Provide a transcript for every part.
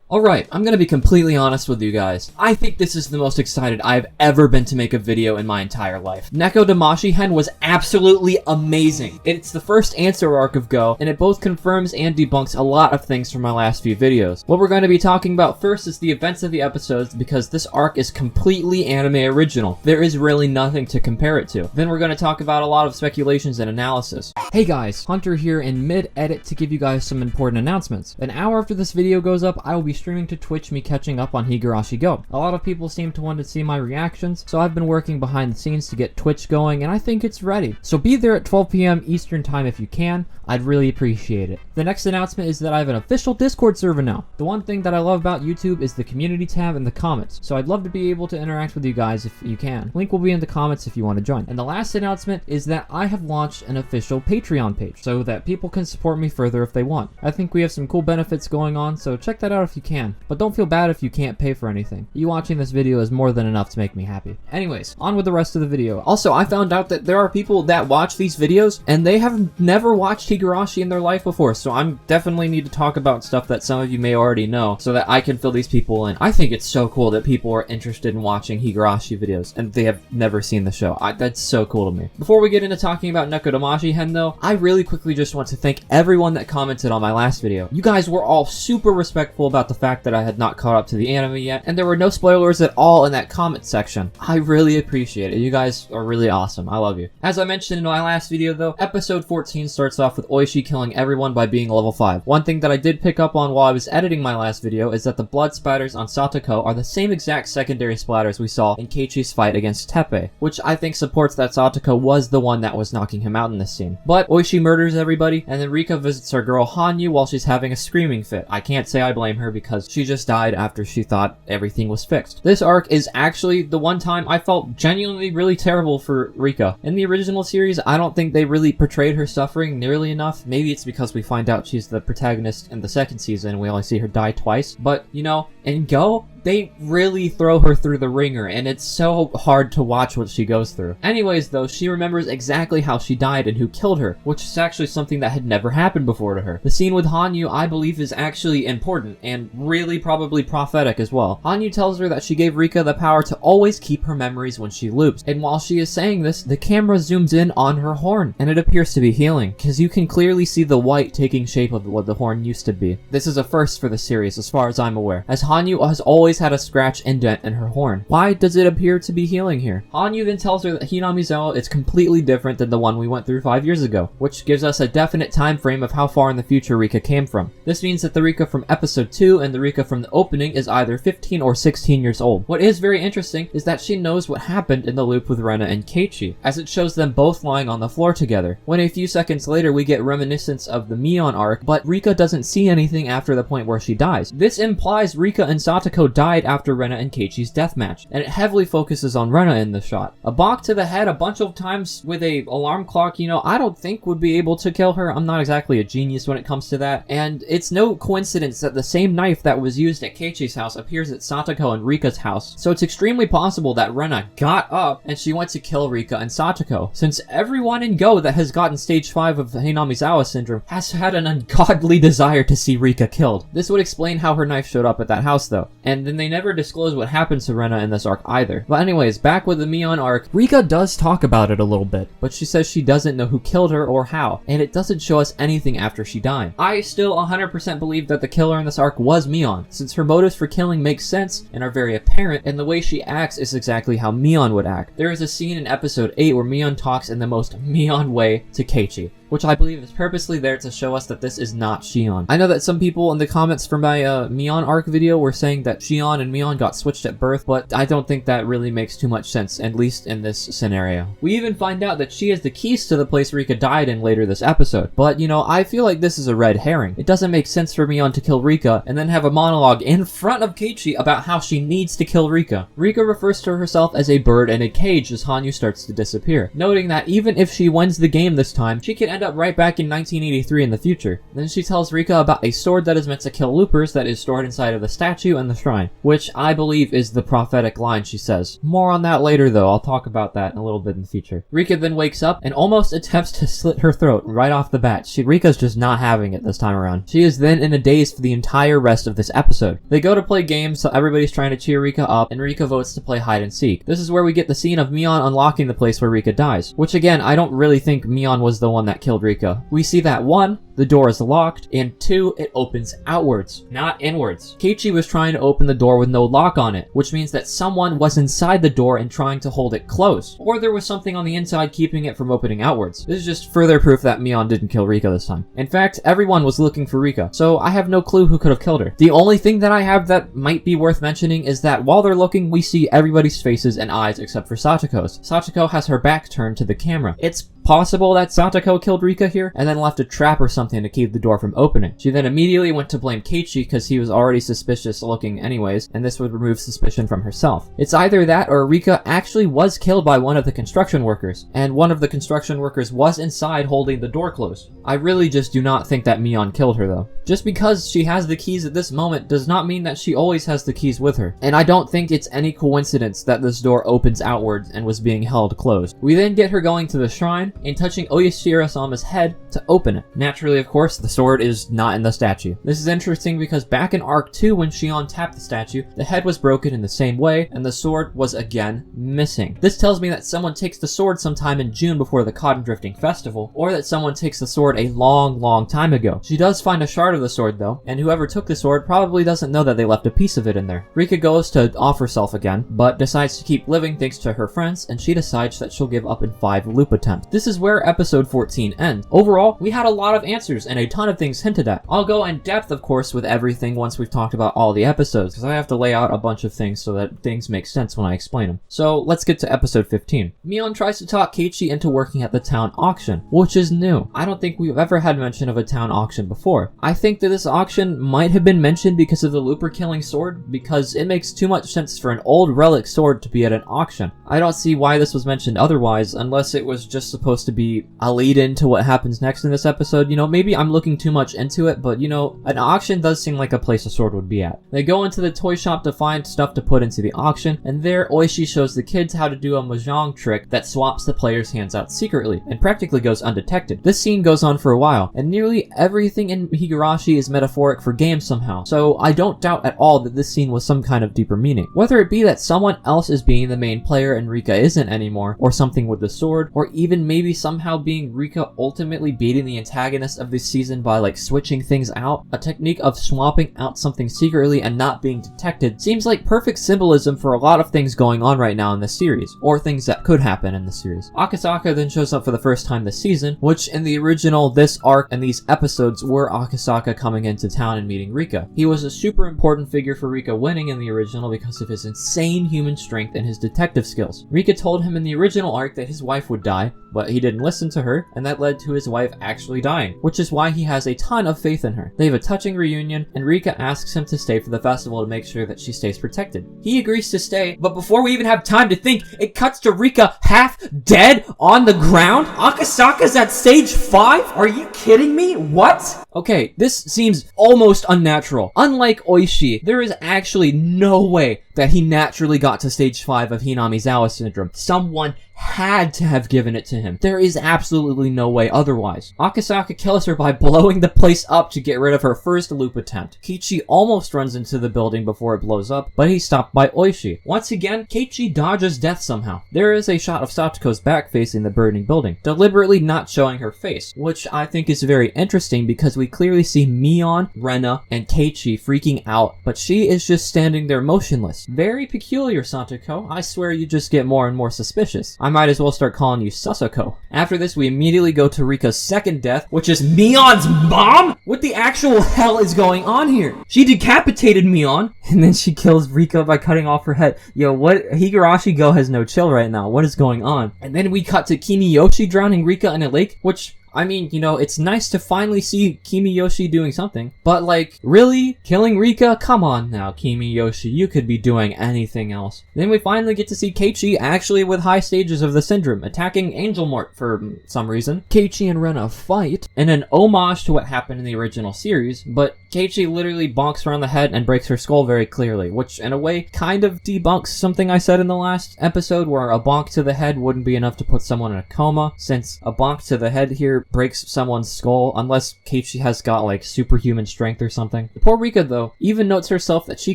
Alright, I'm gonna be completely honest with you guys. I think this is the most excited I've ever been to make a video in my entire life. Nekodamashi-hen was absolutely amazing. It's the first answer arc of Go, and it both confirms and debunks a lot of things from my last few videos. What we're going to be talking about first is the events of the episodes, because this arc is completely anime original. There is really nothing to compare it to. Then we're going to talk about a lot of speculations and analysis. Hey guys, Hunter here in mid-edit to give you guys some important announcements. An hour after this video goes up, I will be streaming to Twitch me catching up on Higurashi Gou. A lot of people seem to want to see my reactions, so I've been working behind the scenes to get Twitch going, and I think it's ready. So be there at 12 PM Eastern time if you can. I'd really appreciate it. The next announcement is that I have an official Discord server now. The one thing that I love about YouTube is the community tab and the comments, so I'd love to be able to interact with you guys if you can. Link will be in the comments if you want to join. And the last announcement is that I have launched an official Patreon page, so that people can support me further if they want. I think we have some cool benefits going on, so check that out if you can. But don't feel bad if you can't pay for anything. You watching this video is more than enough to make me happy. Anyways, on with the rest of the video. Also, I found out that there are people that watch these videos, and they have never watched Higurashi in their life before, so I'm definitely need to talk about stuff that some of you may already know, so that I can fill these people in. I think it's so cool that people are interested in watching Higurashi videos, and they have never seen the show. That's so cool to me. Before we get into talking about Nekodamashi-hen though, I really quickly just want to thank everyone that commented on my last video. You guys were all super respectful about the fact that I had not caught up to the anime yet, and there were no spoilers at all in that comment section. I really appreciate it. You guys are really awesome. I love you. As I mentioned in my last video though, episode 14 starts off with Oishi killing everyone by being level 5. One thing that I did pick up on while I was editing my last video is that the blood spatters on Satoko are the same exact secondary splatters we saw in Keiichi's fight against Teppei, which I think supports that Satoko was the one that was knocking him out in this scene. But Oishi murders everybody, and then Rika visits her girl Hanyuu while she's having a screaming fit. I can't say I blame her because she just died after she thought everything was fixed. This arc is actually the one time I felt genuinely really terrible for Rika. In the original series, I don't think they really portrayed her suffering nearly enough. Maybe it's because we find out she's the protagonist in the second season and we only see her die twice. But, you know, in Go, they really throw her through the ringer, and it's so hard to watch what she goes through. Anyways though, she remembers exactly how she died and who killed her, which is actually something that had never happened before to her. The scene with Hanyuu, I believe, is actually important, and really probably prophetic as well. Hanyuu tells her that she gave Rika the power to always keep her memories when she loops, and while she is saying this, the camera zooms in on her horn, and it appears to be healing, because you can clearly see the white taking shape of what the horn used to be. This is a first for the series, as far as I'm aware, as Hanyuu has always had a scratch indent in her horn. Why does it appear to be healing here? Hanyuu then tells her that Hinamizawa is completely different than the one we went through 5 years ago, which gives us a definite time frame of how far in the future Rika came from. This means that the Rika from episode 2 and the Rika from the opening is either 15 or 16 years old. What is very interesting is that she knows what happened in the loop with Rena and Keiichi, as it shows them both lying on the floor together, when a few seconds later we get reminiscence of the Mion arc, but Rika doesn't see anything after the point where she dies. This implies Rika and Satoko died after Rena and Keiichi's deathmatch, and it heavily focuses on Rena in the shot. A bonk to the head a bunch of times with a alarm clock, you know, I don't think would be able to kill her. I'm not exactly a genius when it comes to that, and it's no coincidence that the same knife that was used at Keiichi's house appears at Satoko and Rika's house, so it's extremely possible that Rena got up and she went to kill Rika and Satoko, since everyone in Go that has gotten stage 5 of Hinamizawa syndrome has had an ungodly desire to see Rika killed. This would explain how her knife showed up at that house though, and then they never disclose what happens to Rena in this arc either. But anyways, back with the Mion arc, Rika does talk about it a little bit, but she says she doesn't know who killed her or how, and it doesn't show us anything after she died. I still 100% believe that the killer in this arc was Mion, since her motives for killing make sense and are very apparent, and the way she acts is exactly how Mion would act. There is a scene in episode 8 where Mion talks in the most Mion way to Keiichi, which I believe is purposely there to show us that this is not Shion. I know that some people in the comments for my Mion arc video were saying that Shion and Mion got switched at birth, but I don't think that really makes too much sense, at least in this scenario. We even find out that she has the keys to the place Rika died in later this episode, but you know, I feel like this is a red herring. It doesn't make sense for Mion to kill Rika and then have a monologue in front of Keiichi about how she needs to kill Rika. Rika refers to herself as a bird in a cage as Hanyuu starts to disappear, noting that even if she wins the game this time, she can end up right back in 1983 in the future. Then she tells Rika about a sword that is meant to kill loopers that is stored inside of the statue and the shrine, which I believe is the prophetic line she says. More on that later though, I'll talk about that in a little bit in the future. Rika then wakes up and almost attempts to slit her throat right off the bat. Rika's just not having it this time around. She is then in a daze for the entire rest of this episode. They go to play games, so everybody's trying to cheer Rika up, and Rika votes to play hide and seek. This is where we get the scene of Mion unlocking the place where Rika dies, which again, I don't really think Mion was the one that killed Rika. We see that 1, the door is locked, and 2, it opens outwards, not inwards. Keiichi was trying to open the door with no lock on it, which means that someone was inside the door and trying to hold it closed, or there was something on the inside keeping it from opening outwards. This is just further proof that Mion didn't kill Rika this time. In fact, everyone was looking for Rika, so I have no clue who could have killed her. The only thing that I have that might be worth mentioning is that while they're looking, we see everybody's faces and eyes except for Satoko's. Satoko has her back turned to the camera. It's possible that Satoko killed Rika here and then left a trap or something to keep the door from opening. She then immediately went to blame Keiichi because he was already suspicious looking anyways, and this would remove suspicion from herself. It's either that or Rika actually was killed by one of the construction workers, and one of the construction workers was inside holding the door closed. I really just do not think that Mion killed her though. Just because she has the keys at this moment does not mean that she always has the keys with her, and I don't think it's any coincidence that this door opens outwards and was being held closed. We then get her going to the shrine and touching Oyashiro-sama's head to open it. Naturally, of course, the sword is not in the statue. This is interesting because back in Arc 2 when Shion tapped the statue, the head was broken in the same way and the sword was again missing. This tells me that someone takes the sword sometime in June before the Cotton Drifting Festival, or that someone takes the sword a long time ago. She does find a shard of the sword though, and whoever took the sword probably doesn't know that they left a piece of it in there. Rika goes to off herself again, but decides to keep living thanks to her friends, and she decides that she'll give up in 5 loop attempts. This is where episode 14 ends. Overall, we had a lot of answers and a ton of things hinted at. I'll go in depth, of course, with everything once we've talked about all the episodes, because I have to lay out a bunch of things so that things make sense when I explain them. So let's get to episode 15. Mion tries to talk Keiichi into working at the town auction, which is new. I don't think we've ever had mention of a town auction before. I think that this auction might have been mentioned because of the looper killing sword, because it makes too much sense for an old relic sword to be at an auction. I don't see why this was mentioned otherwise, unless it was just supposed to be a lead into what happens next in this episode. You know, maybe I'm looking too much into it, but you know, an auction does seem like a place a sword would be at. They go into the toy shop to find stuff to put into the auction, and there Oishi shows the kids how to do a Mahjong trick that swaps the player's hands out secretly, and practically goes undetected. This scene goes on for a while, and nearly everything in Higurashi is metaphoric for games somehow, so I don't doubt at all that this scene was some kind of deeper meaning. Whether it be that someone else is being the main player and Rika isn't anymore, or something with the sword, or even maybe somehow being Rika ultimately beating the antagonist of this season by like switching things out, a technique of swapping out something secretly and not being detected seems like perfect symbolism for a lot of things going on right now in this series, or things that could happen in the series. Akasaka then shows up for the first time this season, which in the original, this arc and these episodes were Akasaka coming into town and meeting Rika. He was a super important figure for Rika winning in the original because of his insane human strength and his detective skills. Rika told him in the original arc that his wife would die, but he didn't listen to her, and that led to his wife actually dying, which is why he has a ton of faith in her. They have a touching reunion, and Rika asks him to stay for the festival to make sure that she stays protected. He agrees to stay, but before we even have time to think, it cuts to Rika half dead on the ground? Akasaka's at stage 5? Are you kidding me? What? Okay, this seems almost unnatural. Unlike Oishi, there is actually no way that he naturally got to stage 5 of Hinamizawa syndrome. Someone had to have given it to him. There is absolutely no way otherwise. Akasaka kills her by blowing the place up to get rid of her first loop attempt. Keiichi almost runs into the building before it blows up, but he's stopped by Oishi. Once again, Keiichi dodges death somehow. There is a shot of Satoko's back facing the burning building, deliberately not showing her face, which I think is very interesting because we clearly see Mion, Rena, and Keiichi freaking out, but she is just standing there motionless. Very peculiar, Satoko. I swear you just get more and more suspicious. I might as well start calling you Susako. After this, we immediately go to Rika's second death, which is Mion's mom? What the actual hell is going on here? She decapitated Mion, and then she kills Rika by cutting off her head. Yo, what? Higurashi Gou has no chill right now. What is going on? And then we cut to Kimiyoshi drowning Rika in a lake, which I mean, you know, it's nice to finally see Kimiyoshi doing something, but like, really? Killing Rika? Come on now, Kimiyoshi, you could be doing anything else. Then we finally get to see Keiichi actually with high stages of the syndrome, attacking Angel Mort for some reason. Keiichi and Rena fight, in an homage to what happened in the original series, but Keiichi literally bonks her on the head and breaks her skull very clearly, which in a way kind of debunks something I said in the last episode where a bonk to the head wouldn't be enough to put someone in a coma, since a bonk to the head here breaks someone's skull unless Keiichi has got like superhuman strength or something. The poor Rika though even notes herself that she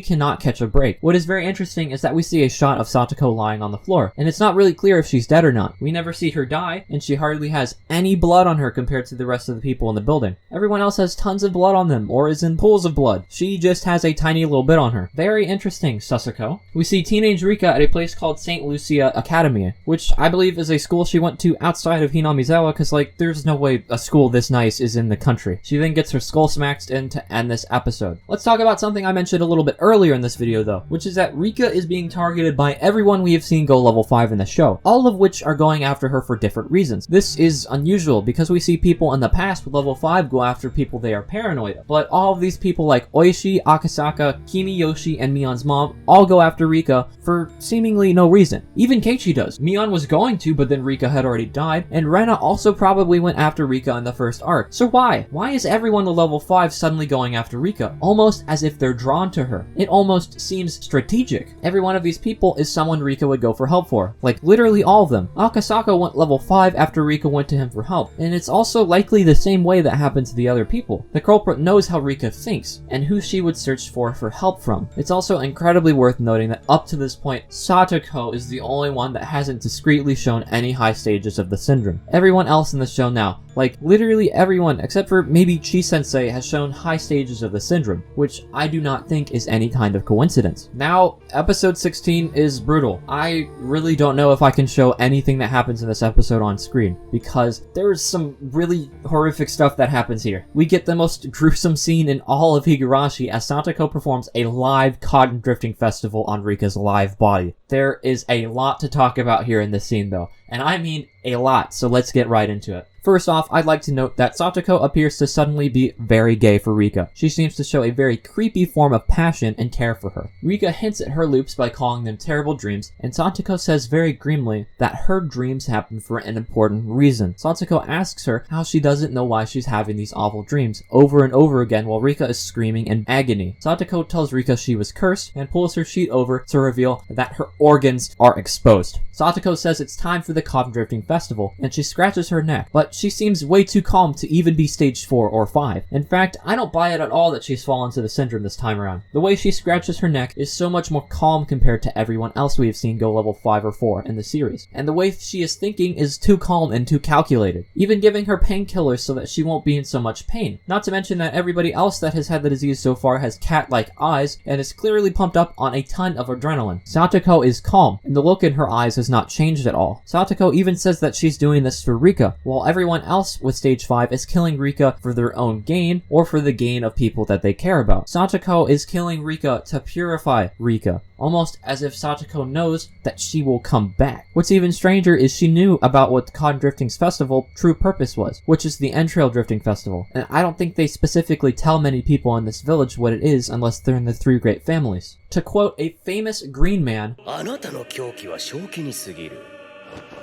cannot catch a break. What is very interesting is that we see a shot of Satoko lying on the floor, and it's not really clear if she's dead or not. We never see her die, and she hardly has any blood on her compared to the rest of the people in the building. Everyone else has tons of blood on them, or is in pools of blood. She just has a tiny little bit on her. Very interesting, Sasako. We see teenage Rika at a place called St. Lucia Academy, which I believe is a school she went to outside of Hinamizawa, because like, there's no way a school this nice is in the country. She then gets her skull smacked in to end this episode. Let's talk about something I mentioned a little bit earlier in this video though, which is that Rika is being targeted by everyone we have seen go level 5 in the show, all of which are going after her for different reasons. This is unusual because we see people in the past with level 5 go after people they are paranoid of, but all of these people like Oishi, Akasaka, Kimiyoshi, and Mion's mom all go after Rika for seemingly no reason. Even Keiichi does. Mion was going to, but then Rika had already died, and Rena also probably went after Rika in the first arc. So why? Why is everyone with level 5 suddenly going after Rika? Almost as if they're drawn to her. It almost seems strategic. Every one of these people is someone Rika would go for help for. Like, literally all of them. Akasaka went level 5 after Rika went to him for help, and it's also likely the same way that happened to the other people. The culprit knows how Rika thinks, and who she would search for help from. It's also incredibly worth noting that up to this point, Satoko is the only one that hasn't discreetly shown any high stages of the syndrome. Everyone else in the show now, like literally everyone except for maybe Chi-sensei, has shown high stages of the syndrome, which I do not think is any kind of coincidence. Now, episode 16 is brutal. I really don't know if I can show anything that happens in this episode on screen, because there's some really horrific stuff that happens here. We get the most gruesome scene in all of Higurashi as Satoko performs a live cotton drifting festival on Rika's live body. There is a lot to talk about here in this scene though, and I mean a lot, so let's get right into it. First off, I'd like to note that Satoko appears to suddenly be very gay for Rika. She seems to show a very creepy form of passion and care for her. Rika hints at her loops by calling them terrible dreams, and Satoko says very grimly that her dreams happen for an important reason. Satoko asks her how she doesn't know why she's having these awful dreams over and over again while Rika is screaming in agony. Satoko tells Rika she was cursed and pulls her sheet over to reveal that her organs are exposed. Satoko says it's time for the cotton drifting festival, and she scratches her neck, but she seems way too calm to even be stage 4 or 5. In fact, I don't buy it at all that she's fallen to the syndrome this time around. The way she scratches her neck is so much more calm compared to everyone else we have seen go level 5 or 4 in the series. And the way she is thinking is too calm and too calculated, even giving her painkillers so that she won't be in so much pain. Not to mention that everybody else that has had the disease so far has cat-like eyes and is clearly pumped up on a ton of adrenaline. Satoko is calm, and the look in her eyes has not changed at all. Satoko even says that she's doing this for Rika, while everyone else with stage 5 is killing Rika for their own gain or for the gain of people that they care about. Satoko is killing Rika to purify Rika, almost as if Satoko knows that she will come back. What's even stranger is she knew about what Cotton Drifting's festival true purpose was, which is the Entrail Drifting Festival, and I don't think they specifically tell many people in this village what it is unless they're in the Three Great Families. To quote a famous green man, あなたの狂気は正気に過ぎる。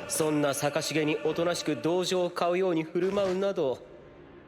そんな逆しげにおとなしく同情を買うように振る舞うなど、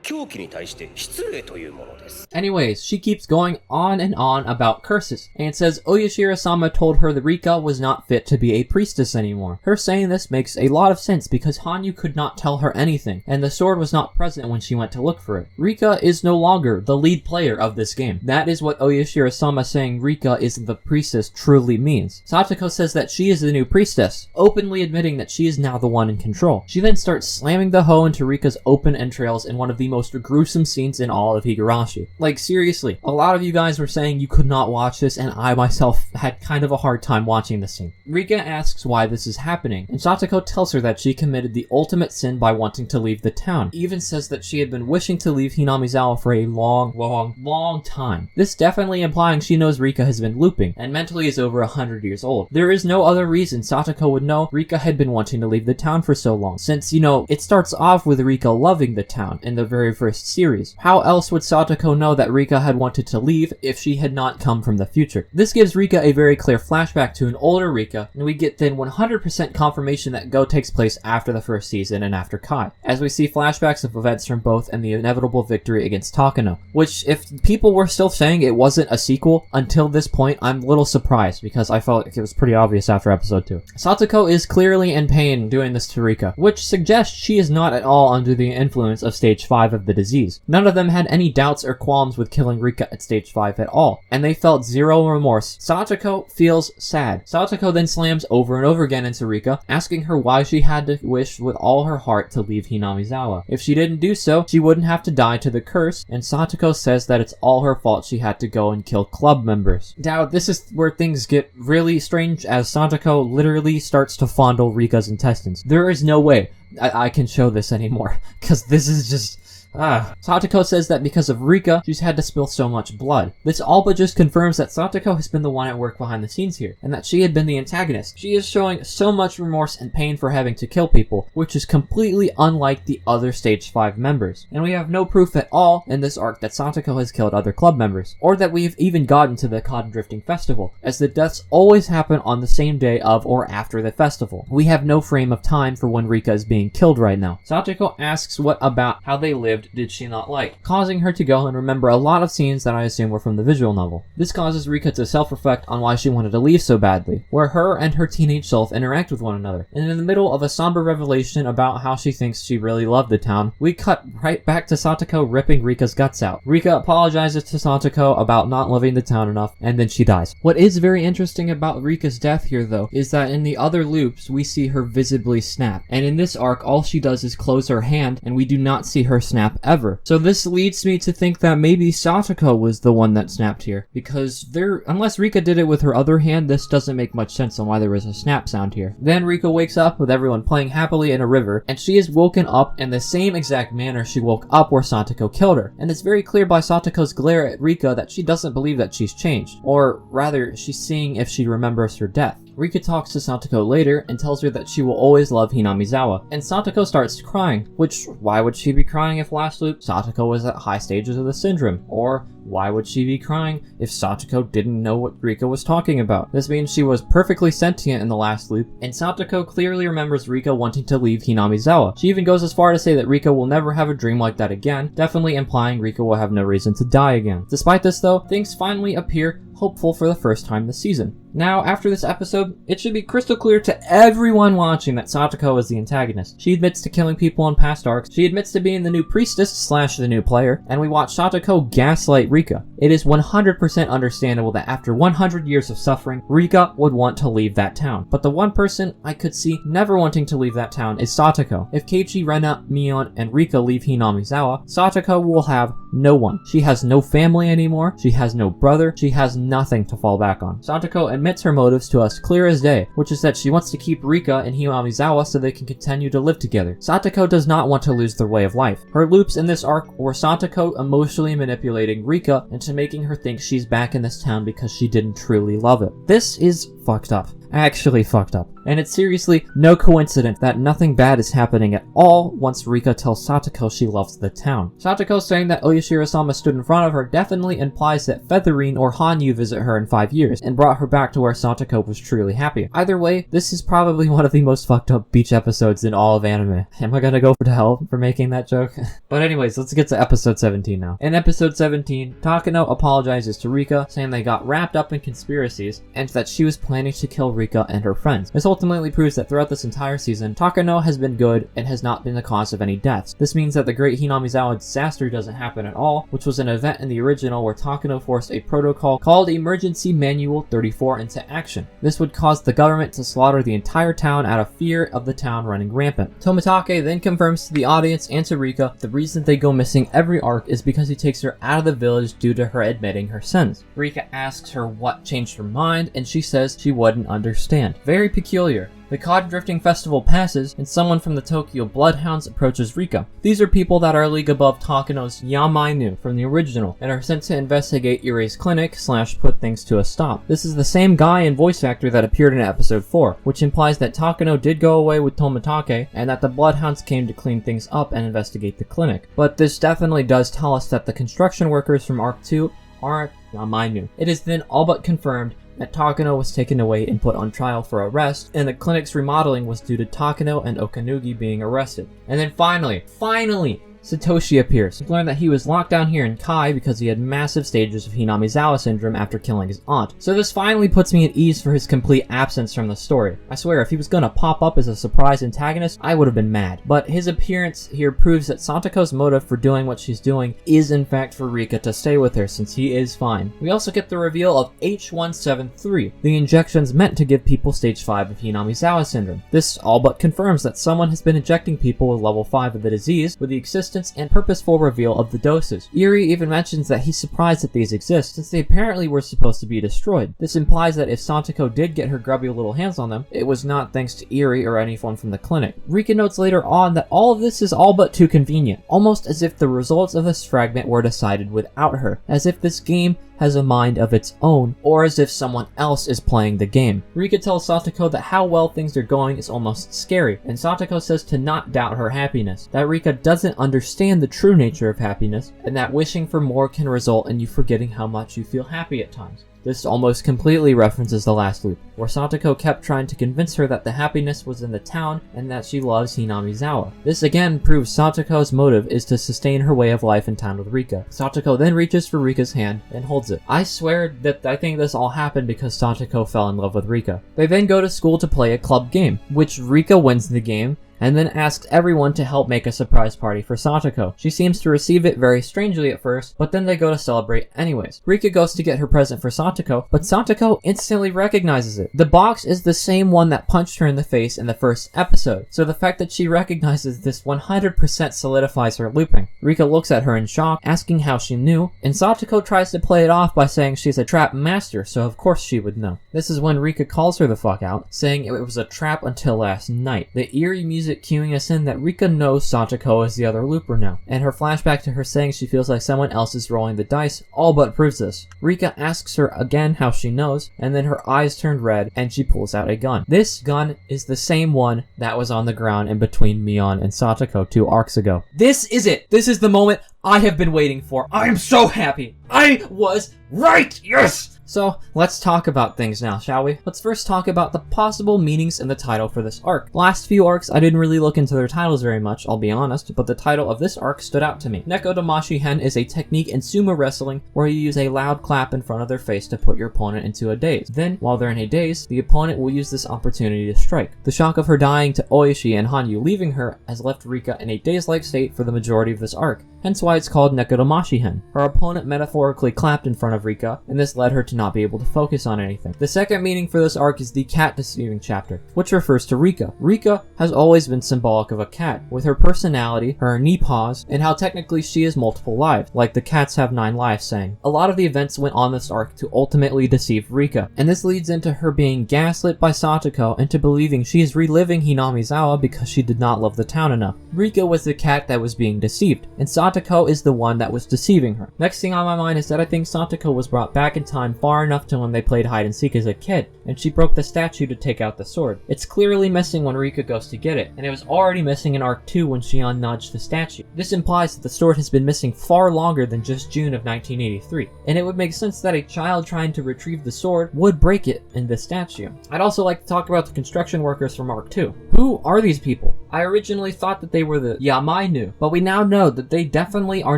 狂気に対して失礼というものです。 Anyways, she keeps going on and on about curses, and says Oyashiro-sama told her that Rika was not fit to be a priestess anymore. Her saying this makes a lot of sense because Hanyuu could not tell her anything, and the sword was not present when she went to look for it. Rika is no longer the lead player of this game. That is what Oyashiro-sama saying Rika is the priestess truly means. Satoko says that she is the new priestess, openly admitting that she is now the one in control. She then starts slamming the hoe into Rika's open entrails in one of the most gruesome scenes in all of Higurashi. Like, seriously, a lot of you guys were saying you could not watch this, and I myself had kind of a hard time watching this scene. Rika asks why this is happening, and Satoko tells her that she committed the ultimate sin by wanting to leave the town. Even says that she had been wishing to leave Hinamizawa for a long time. This definitely implying she knows Rika has been looping, and mentally is over 100 years old. There is no other reason Satoko would know Rika had been wanting to leave the town for so long, since, it starts off with Rika loving the town in the very first series. How else would Satoko know that Rika had wanted to leave if she had not come from the future? This gives Rika a very clear flashback to an older Rika, and we get then 100% confirmation that Go takes place after the first season and after Kai, as we see flashbacks of events from both and the inevitable victory against Takano, which, if people were still saying it wasn't a sequel until this point, I'm a little surprised, because I felt like it was pretty obvious after episode 2. Satoko is clearly in pain doing this to Rika, which suggests she is not at all under the influence of stage 5 of the disease. None of them had any doubts or qualms with killing Rika at stage 5 at all, and they felt zero remorse. Satoko feels sad. Satoko then slams over and over again into Rika, asking her why she had to wish with all her heart to leave Hinamizawa. If she didn't do so, she wouldn't have to die to the curse, and Satoko says that it's all her fault she had to go and kill club members. Now, this is where things get really strange, as Satoko literally starts to fondle Rika's intestines. There is no way I can show this anymore, because this is just... Satoko says that because of Rika, she's had to spill so much blood. This all but just confirms that Satoko has been the one at work behind the scenes here, and that she had been the antagonist. She is showing so much remorse and pain for having to kill people, which is completely unlike the other Stage 5 members. And we have no proof at all in this arc that Satoko has killed other club members, or that we've even gotten to the Cotton Drifting Festival, as the deaths always happen on the same day of or after the festival. We have no frame of time for when Rika is being killed right now. Satoko asks what about how they lived did she not like, causing her to go and remember a lot of scenes that I assume were from the visual novel. This causes Rika to self-reflect on why she wanted to leave so badly, where her and her teenage self interact with one another. And in the middle of a somber revelation about how she thinks she really loved the town, we cut right back to Satoko ripping Rika's guts out. Rika apologizes to Satoko about not loving the town enough, and then she dies. What is very interesting about Rika's death here, though, is that in the other loops, we see her visibly snap, and in this arc, all she does is close her hand, and we do not see her snap ever. So this leads me to think that maybe Satoko was the one that snapped here, because unless Rika did it with her other hand, this doesn't make much sense on why there was a snap sound here. Then Rika wakes up with everyone playing happily in a river, and she is woken up in the same exact manner she woke up where Satoko killed her. And it's very clear by Satoko's glare at Rika that she doesn't believe that she's changed, or rather, she's seeing if she remembers her death. Rika talks to Satoko later and tells her that she will always love Hinamizawa, and Satoko starts crying, which, why would she be crying if last loop Satoko was at high stages of the syndrome? Or why would she be crying if Satoko didn't know what Rika was talking about? This means she was perfectly sentient in the last loop, and Satoko clearly remembers Rika wanting to leave Hinamizawa. She even goes as far to say that Rika will never have a dream like that again, definitely implying Rika will have no reason to die again. Despite this though, things finally appear hopeful for the first time this season. Now, after this episode, it should be crystal clear to everyone watching that Satoko is the antagonist. She admits to killing people in past arcs, she admits to being the new priestess / the new player, and we watch Satoko gaslight Rika. It is 100% understandable that after 100 years of suffering, Rika would want to leave that town. But the one person I could see never wanting to leave that town is Satoko. If Keiichi, Rena, Mion, and Rika leave Hinamizawa, Satoko will have no one. She has no family anymore, she has no brother, she has nothing to fall back on. Satoko admits her motives to us clear as day, which is that she wants to keep Rika and Hinamizawa so they can continue to live together. Satoko does not want to lose their way of life. Her loops in this arc were Satoko emotionally manipulating Rika into making her think she's back in this town because she didn't truly love it. This is fucked up. Actually fucked up. And it's seriously no coincidence that nothing bad is happening at all once Rika tells Satoko she loves the town. Satoko saying that Oyashiro-sama stood in front of her definitely implies that Featherine or Hanyuu visit her in 5 years and brought her back to where Satoko was truly happy. Either way, this is probably one of the most fucked up beach episodes in all of anime. Am I gonna go to hell for making that joke? But anyways, let's get to episode 17 now. In episode 17, Takano apologizes to Rika, saying they got wrapped up in conspiracies and that she was planning to kill Rika and her friends. This ultimately proves that throughout this entire season, Takano has been good and has not been the cause of any deaths. This means that the Great Hinamizawa disaster doesn't happen at all, which was an event in the original where Takano forced a protocol called Emergency Manual 34 into action. This would cause the government to slaughter the entire town out of fear of the town running rampant. Tomitake then confirms to the audience and to Rika the reason they go missing every arc is because he takes her out of the village due to her admitting her sins. Rika asks her what changed her mind, and she says she wouldn't understand. Very peculiar. The Cod Drifting Festival passes, and someone from the Tokyo Bloodhounds approaches Rika. These are people that are a league above Takano's Yamainu from the original, and are sent to investigate Irie's clinic / put things to a stop. This is the same guy and voice actor that appeared in episode 4, which implies that Takano did go away with Tomitake, and that the Bloodhounds came to clean things up and investigate the clinic. But this definitely does tell us that the construction workers from Arc 2 aren't Yamainu. It is then all but confirmed that Takano was taken away and put on trial for arrest, and the clinic's remodeling was due to Takano and Okanugi being arrested. And then finally, Satoshi appears. We learned that he was locked down here in Kai because he had massive stages of Hinamizawa syndrome after killing his aunt. So this finally puts me at ease for his complete absence from the story. I swear, if he was gonna pop up as a surprise antagonist, I would have been mad. But his appearance here proves that Satoko's motive for doing what she's doing is in fact for Rika to stay with her since he is fine. We also get the reveal of H173, the injections meant to give people stage 5 of Hinamizawa syndrome. This all but confirms that someone has been injecting people with level 5 of the disease with the existence and purposeful reveal of the doses. Irie even mentions that he's surprised that these exist, since they apparently were supposed to be destroyed. This implies that if Satoko did get her grubby little hands on them, it was not thanks to Irie or anyone from the clinic. Rika notes later on that all of this is all but too convenient, almost as if the results of this fragment were decided without her, as if this game has a mind of its own, or as if someone else is playing the game. Rika tells Satoko that how well things are going is almost scary, and Satoko says to not doubt her happiness, that Rika doesn't understand the true nature of happiness, and that wishing for more can result in you forgetting how much you feel happy at times. This almost completely references the last loop, where Satoko kept trying to convince her that the happiness was in the town and that she loves Hinamizawa. This again proves Satoko's motive is to sustain her way of life in town with Rika. Satoko then reaches for Rika's hand and holds it. I swear that I think this all happened because Satoko fell in love with Rika. They then go to school to play a club game, which Rika wins the game, and then asks everyone to help make a surprise party for Satoko. She seems to receive it very strangely at first, but then they go to celebrate anyways. Rika goes to get her present for Satoko, but Satoko instantly recognizes it. The box is the same one that punched her in the face in the first episode, so the fact that she recognizes this 100% solidifies her looping. Rika looks at her in shock, asking how she knew, and Satoko tries to play it off by saying she's a trap master, so of course she would know. This is when Rika calls her the fuck out, saying it was a trap until last night. The eerie music cueing us in that Rika knows Satoko is the other looper now, and her flashback to her saying she feels like someone else is rolling the dice all but proves this. Rika asks her again how she knows, and then her eyes turned red and she pulls out a gun. This gun is the same one that was on the ground in between Mion and Satoko 2 arcs ago. This is it! This is the moment I have been waiting for. I am so happy! I was right! Yes! So, let's talk about things now, shall we? Let's first talk about the possible meanings in the title for this arc. Last few arcs, I didn't really look into their titles very much, I'll be honest, but the title of this arc stood out to me. Nekodamashi-hen is a technique in sumo wrestling where you use a loud clap in front of their face to put your opponent into a daze. Then, while they're in a daze, the opponent will use this opportunity to strike. The shock of her dying to Oishi and Hanyuu leaving her has left Rika in a daze-like state for the majority of this arc, hence why it's called Nekodamashi-hen. Her opponent metaphorically clapped in front of Rika, and this led her to not be able to focus on anything. The second meaning for this arc is the cat deceiving chapter, which refers to Rika. Rika has always been symbolic of a cat, with her personality, her knee paws, and how technically she has multiple lives, like the cats have 9 lives saying. A lot of the events went on this arc to ultimately deceive Rika, and this leads into her being gaslit by Satoko into believing she is reliving Hinamizawa because she did not love the town enough. Rika was the cat that was being deceived, and Satoko is the one that was deceiving her. Next thing on my mind is that I think Satoko was brought back in time far enough to when they played hide and seek as a kid, and she broke the statue to take out the sword. It's clearly missing when Rika goes to get it, and it was already missing in Arc 2 when Shion nudged the statue. This implies that the sword has been missing far longer than just June of 1983, and it would make sense that a child trying to retrieve the sword would break it in this statue. I'd also like to talk about the construction workers from Arc 2. Who are these people? I originally thought that they were the Yamainu, but we now know that they definitely are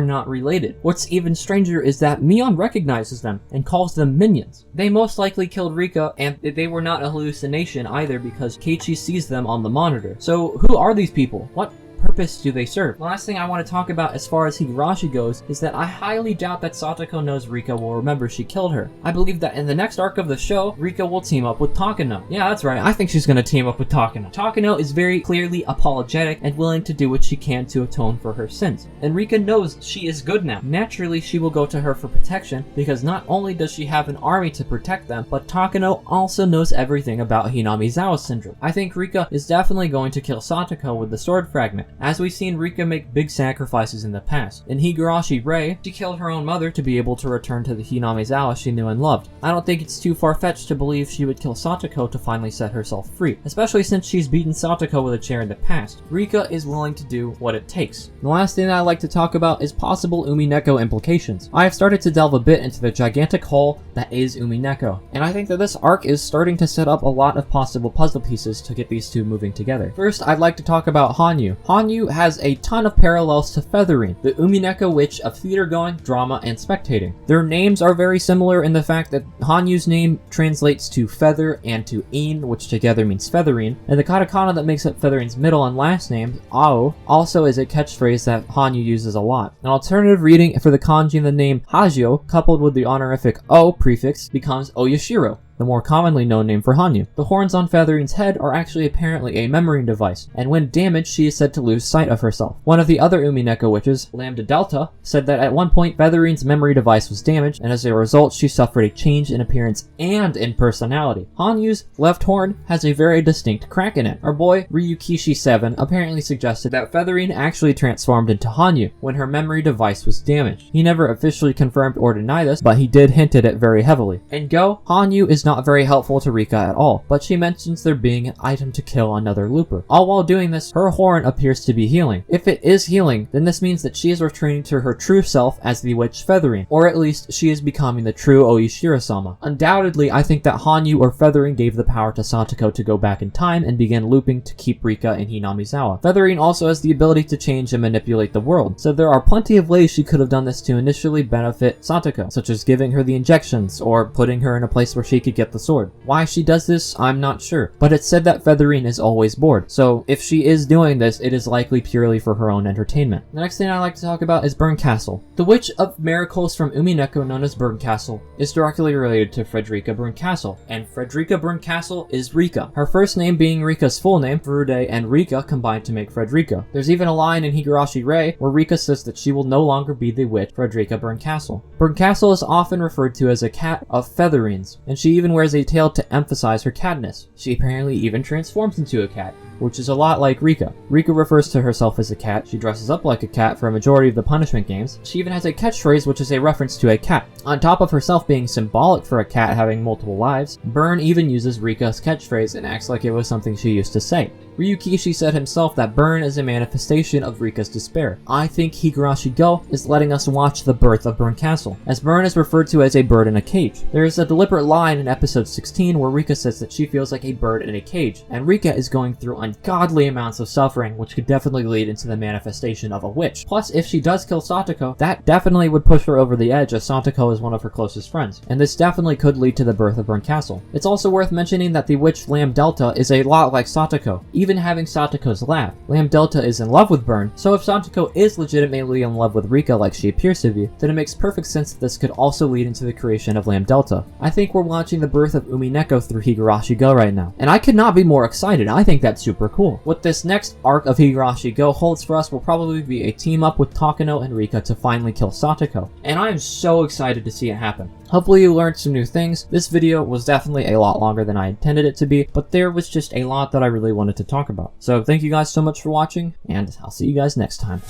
not related. What's even stranger is that Mion recognizes them and calls them minions. They most likely killed Rika, and they were not a hallucination either because Keiichi sees them on the monitor. So who are these people? What purpose do they serve? The last thing I want to talk about as far as Higurashi goes is that I highly doubt that Satoko knows Rika will remember she killed her. I believe that in the next arc of the show, Rika will team up with Takano. Yeah, that's right, I think she's gonna team up with Takano. Takano is very clearly apologetic and willing to do what she can to atone for her sins. And Rika knows she is good now. Naturally, she will go to her for protection because not only does she have an army to protect them, but Takano also knows everything about Hinamizawa syndrome. I think Rika is definitely going to kill Satoko with the sword fragment, as we've seen Rika make big sacrifices in the past. In Higurashi Rei, she killed her own mother to be able to return to the Hinamizawa she knew and loved. I don't think it's too far-fetched to believe she would kill Satoko to finally set herself free, especially since she's beaten Satoko with a chair in the past. Rika is willing to do what it takes. The last thing that I'd like to talk about is possible Umineko implications. I have started to delve a bit into the gigantic hole that is Umineko, and I think that this arc is starting to set up a lot of possible puzzle pieces to get these two moving together. First, I'd like to talk about Hanyuu. Hanyuu has a ton of parallels to Featherine, the Umineko witch of theater-going, drama, and spectating. Their names are very similar in the fact that Hanyuu's name translates to feather and to in, which together means Featherine, and the katakana that makes up Featherine's middle and last name, Ao, also is a catchphrase that Hanyuu uses a lot. An alternative reading for the kanji in the name Hajio, coupled with the honorific O prefix, becomes Oyashiro, the more commonly known name for Hanyuu. The horns on Featherine's head are actually apparently a memory device, and when damaged, she is said to lose sight of herself. One of the other Umineko witches, Lambdadelta, said that at one point Featherine's memory device was damaged, and as a result, she suffered a change in appearance and in personality. Hanyuu's left horn has a very distinct crack in it. Our boy, Ryukishi7, apparently suggested that Featherine actually transformed into Hanyuu when her memory device was damaged. He never officially confirmed or denied this, but he did hint at it very heavily. In Go, Hanyuu is not very helpful to Rika at all, but she mentions there being an item to kill another looper. All while doing this, her horn appears to be healing. If it is healing, then this means that she is returning to her true self as the witch Featherine, or at least she is becoming the true Oyashiro-sama. Undoubtedly, I think that Hanyuu or Featherine gave the power to Satoko to go back in time and begin looping to keep Rika in Hinamizawa. Featherine also has the ability to change and manipulate the world, so there are plenty of ways she could have done this to initially benefit Satoko, such as giving her the injections or putting her in a place where she could get the sword. Why she does this, I'm not sure, but it's said that Featherine is always bored, so if she is doing this, it is likely purely for her own entertainment. The next thing I'd like to talk about is Bernkastel. The Witch of Miracles from Umineko, known as Bernkastel, is directly related to Fredrika Bernkastel, and Fredrika Bernkastel is Rika, her first name being Rika's full name, Furude, and Rika combined to make Fredrika. There's even a line in Higurashi Rei where Rika says that she will no longer be the witch Fredrika Bernkastel. Bernkastel is often referred to as a cat of Featherines, and she even wears a tail to emphasize her catness. She apparently even transforms into a cat, which is a lot like Rika. Rika refers to herself as a cat, she dresses up like a cat for a majority of the punishment games, she even has a catchphrase which is a reference to a cat. On top of herself being symbolic for a cat having multiple lives, Burn even uses Rika's catchphrase and acts like it was something she used to say. Ryukishi said himself that Burn is a manifestation of Rika's despair. I think Higurashi Gou is letting us watch the birth of Bernkastel, as Burn is referred to as a bird in a cage. There is a deliberate line in episode 16 where Rika says that she feels like a bird in a cage, and Rika is going through ungodly amounts of suffering, which could definitely lead into the manifestation of a witch. Plus, if she does kill Satoko, that definitely would push her over the edge, as Satoko is one of her closest friends, and this definitely could lead to the birth of Bernkastel. It's also worth mentioning that the witch Lambdadelta is a lot like Satoko, even having Satoko's laugh. Lambdadelta is in love with Burn, so if Satoko is legitimately in love with Rika like she appears to be, then it makes perfect sense that this could also lead into the creation of Lambdadelta. I think we're watching the birth of Umineko through Higurashi Gou right now, and I could not be more excited. I think that's super cool. What this next arc of Higurashi Gou holds for us will probably be a team up with Takano and Rika to finally kill Satoko, and I am so excited to see it happen. Hopefully you learned some new things. This video was definitely a lot longer than I intended it to be, but there was just a lot that I really wanted to talk about. So thank you guys so much for watching, and I'll see you guys next time.